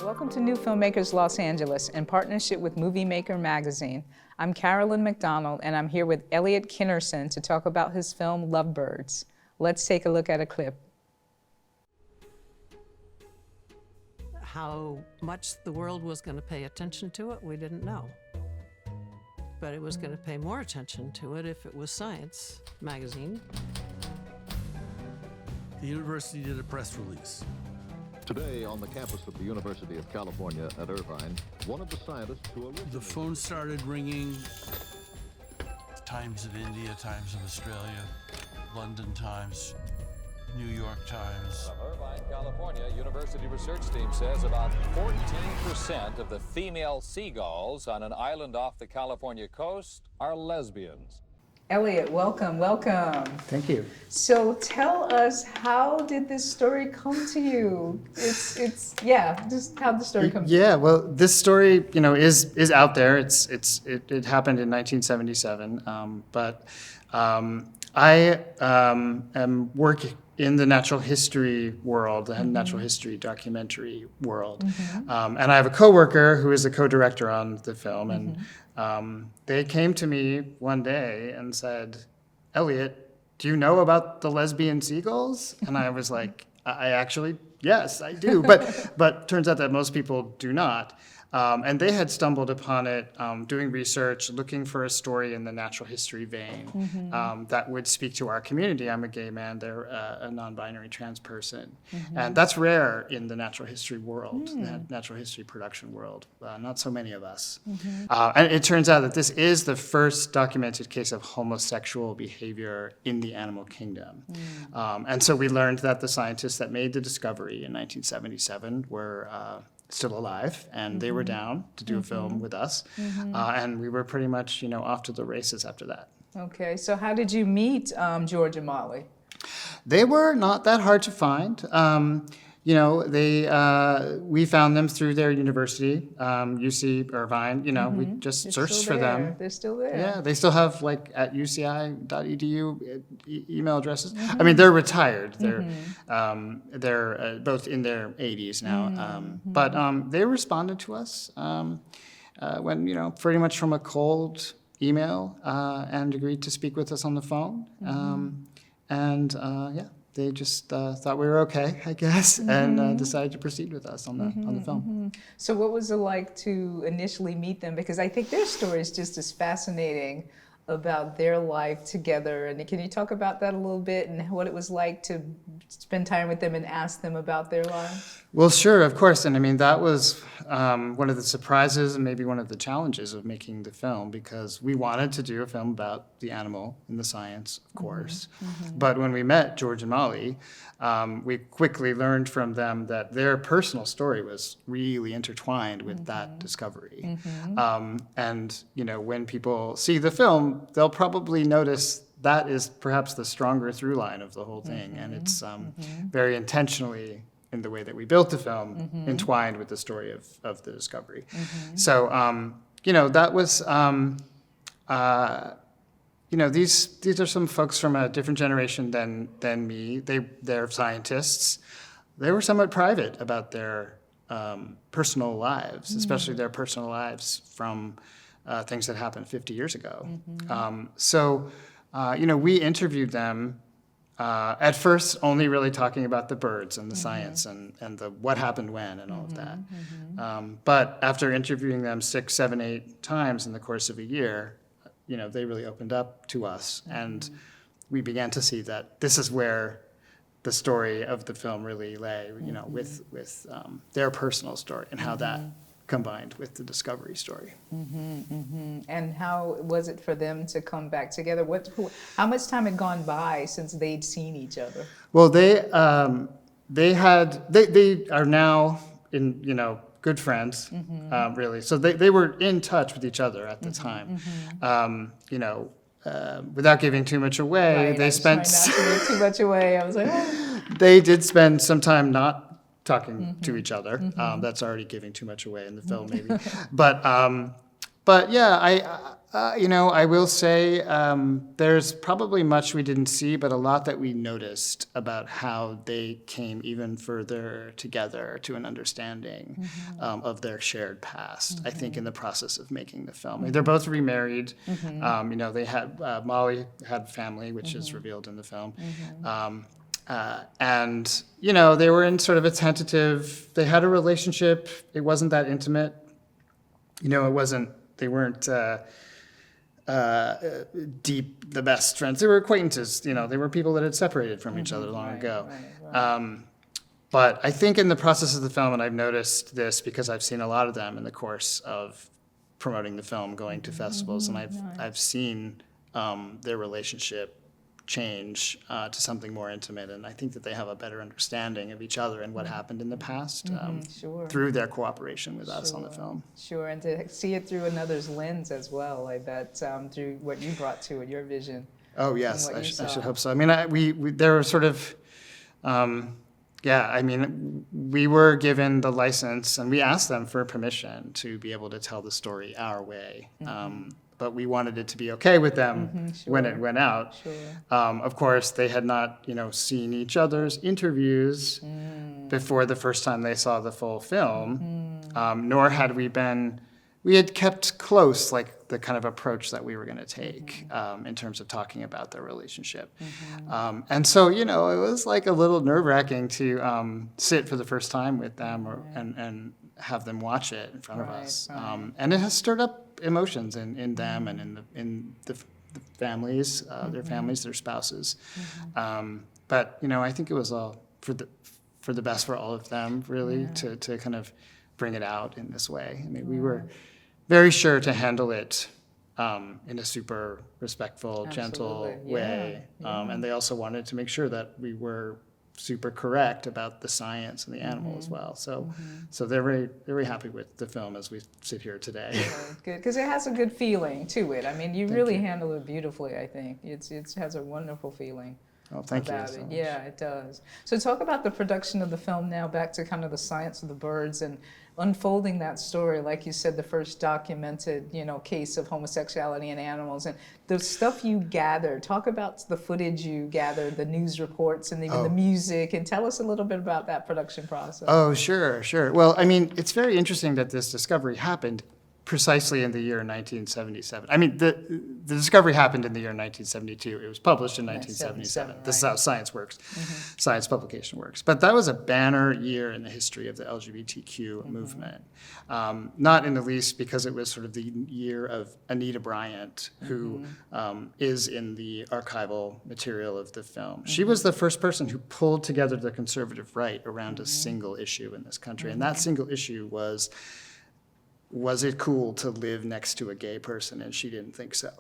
Welcome to NewFilmmakers Los Angeles in partnership with Maker magazine. I'm Carolyn McDonald and I'm here with Elliott Kennerson to talk about his film Lovebirds. Let's take a look at a clip. How much the world was going to pay attention to it, we didn't know. But it was going to pay more attention to it if it was Science magazine. The university did a press release. Today, on the campus of the University of California at Irvine, one of the scientists who originated... The phone started ringing. Times of India, Times of Australia, London Times, New York Times. From Irvine, California, university research team says about 14% of the female seagulls on an island off the California coast are lesbians. Elliott, welcome, welcome. Thank you. So tell us, how did this story come to you? Just how the story comes to you. Yeah, well, this story, is out there. It happened in 1977, but I am working in the natural history world, the natural history documentary world. And I have a coworker who is a co-director on the film, and they came to me one day and said, "Elliott, do you know about the lesbian seagulls?" And I was like, yes, I do. But turns out that most people do not. And they had stumbled upon it doing research, looking for a story in the natural history vein that would speak to our community. I'm a gay man, they're a non-binary trans person. And that's rare in the natural history world, the natural history production world. Not so many of us. And it turns out that this is the first documented case of homosexual behavior in the animal kingdom. And so we learned that the scientists that made the discovery in 1977 were still alive, and they were down to do a film with us, and we were pretty much, off to the races after that. Okay, so how did you meet George and Molly? They were not that hard to find. We found them through their university, UC Irvine. We just searched for them. They're still there. Yeah, they still have at uci.edu email addresses. I mean, they're retired. They're both in their 80s now. But they responded to us when pretty much from a cold email and agreed to speak with us on the phone. They just thought we were okay, I guess, and decided to proceed with us on the film. So what was it like to initially meet them? Because I think their story is just as fascinating about their life together. And can you talk about that a little bit and what it was like to spend time with them and ask them about their lives? Well, sure, of course. And I mean, that was one of the surprises and maybe one of the challenges of making the film, because we wanted to do a film about the animal and the science, of course. But when we met George and Molly, we quickly learned from them that their personal story was really intertwined with that discovery. And, when people see the film, they'll probably notice that is perhaps the stronger through line of the whole thing. And it's very intentionally, in the way that we built the film, entwined with the story of the discovery. So, that was, these are some folks from a different generation than me. They're scientists. They were somewhat private about their personal lives, especially their personal lives from things that happened 50 years ago. We interviewed them at first only really talking about the birds and the science and the what happened when and all of that. But after interviewing them 6, 7, 8 times in the course of a year, they really opened up to us, and we began to see that this is where the story of the film really lay, with their personal story and how that combined with the discovery story. And how was it for them to come back together? How much time had gone by since they'd seen each other? Well, they are now in good friends, really. So they were in touch with each other at the time. Without giving too much away, Right, they spent. Not to give too much away. I was like, They did spend some time not talking to each other. That's already giving too much away in the film, maybe. But yeah, I will say there's probably much we didn't see, but a lot that we noticed about how they came even further together to an understanding of their shared past, I think, in the process of making the film. I mean, they're both remarried. They had, Molly had family, which is revealed in the film. And, they were in sort of a tentative, they had a relationship. It wasn't that intimate. They weren't deep, the best friends. They were acquaintances. They were people that had separated from each other long ago. Right. But I think in the process of the film, and I've noticed this because I've seen a lot of them in the course of promoting the film, going to festivals, and I've seen their relationship change to something more intimate, and I think that they have a better understanding of each other and what happened in the past through their cooperation with us on the film. Sure, and to see it through another's lens as well, I bet, through what you brought to it, your vision. Oh yes, I should hope so. I mean, we there were sort of, we were given the license, and we asked them for permission to be able to tell the story our way. But we wanted it to be okay with them when it went out. Sure. Of course, they had not, seen each other's interviews before the first time they saw the full film, nor had we had kept close, like the kind of approach that we were going to take in terms of talking about their relationship. And so, it was like a little nerve-wracking to sit for the first time with them and have them watch it in front of us. And it has stirred up emotions in them and in the families, their families, their spouses. But I think it was all for the best for all of them, really, to kind of bring it out in this way. I mean, we were very sure to handle it in a super respectful, gentle way. And they also wanted to make sure that we were super correct about the science and the animal as well. So they're very, very happy with the film as we sit here today. Good, because it has a good feeling to it. I mean, you really handle it beautifully, I think. It has a wonderful feeling. Oh, thank you so much. Yeah, it does. So talk about the production of the film now, back to kind of the science of the birds and unfolding that story, like you said, the first documented, case of homosexuality in animals, and the stuff you gathered. Talk about the footage you gathered, the news reports, and even the music, and tell us a little bit about that production process. Oh, sure. Well, I mean, it's very interesting that this discovery happened precisely in the year 1977. I mean, the discovery happened in the year 1972. It was published in 1977. This is how science works, science publication works. But that was a banner year in the history of the LGBTQ movement. Not in the least because it was sort of the year of Anita Bryant, who is in the archival material of the film. She was the first person who pulled together the conservative right around a single issue in this country. And that single issue was it cool to live next to a gay person? And she didn't think so.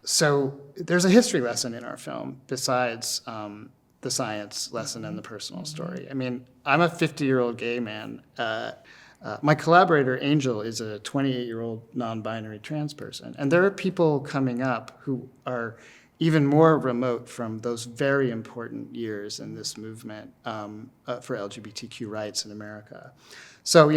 So there's a history lesson in our film besides the science lesson and the personal story. I mean, I'm a 50-year-old gay man. My collaborator, Angel, is a 28-year-old non-binary trans person. And there are people coming up who are even more remote from those very important years in this movement for LGBTQ rights in America. So,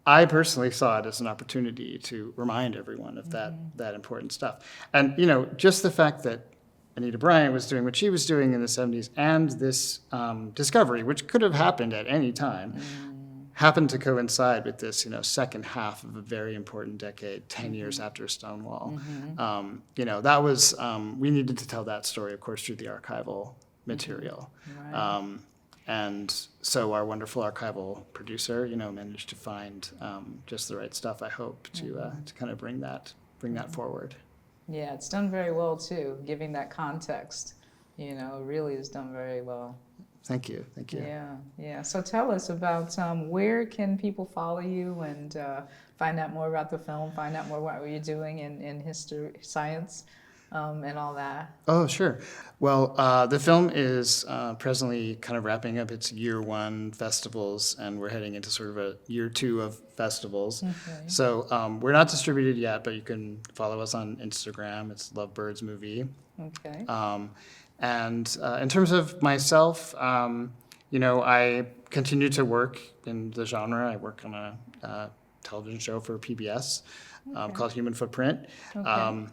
I personally saw it as an opportunity to remind everyone of that important stuff. And, just the fact that Anita Bryant was doing what she was doing in the 70s and this discovery, which could have happened at any time, happened to coincide with this, second half of a very important decade, 10 years after Stonewall. That was, we needed to tell that story, of course, through the archival material. Right. And so our wonderful archival producer, managed to find just the right stuff, I hope, to kind of bring that forward. Yeah, it's done very well, too, giving that context. It really is done very well. Thank you. Yeah. So tell us about where can people follow you and find out more about the film, find out more what you're doing in history, science, and all that. Oh, sure. Well, the film is presently kind of wrapping up its year one festivals, and we're heading into sort of a year two of festivals. Okay. So we're not distributed yet, but you can follow us on Instagram. It's Lovebirds Movie. Okay. And in terms of myself, I continue to work in the genre. I work on a television show for PBS. called Human Footprint. Okay.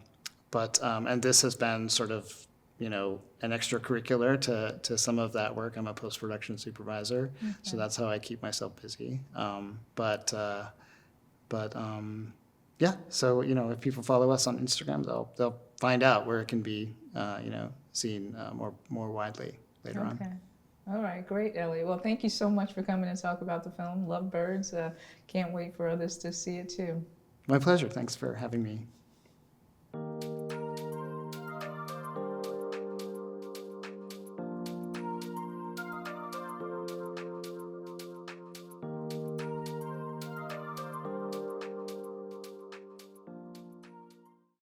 And this has been sort of, an extracurricular to some of that work. I'm a post-production supervisor, so that's how I keep myself busy. Yeah, so, if people follow us on Instagram, they'll find out where it can be, seen more widely later on. Okay. All right, great, Elliott. Well, thank you so much for coming and talk about the film. Love Birds. Can't wait for others to see it too. My pleasure. Thanks for having me.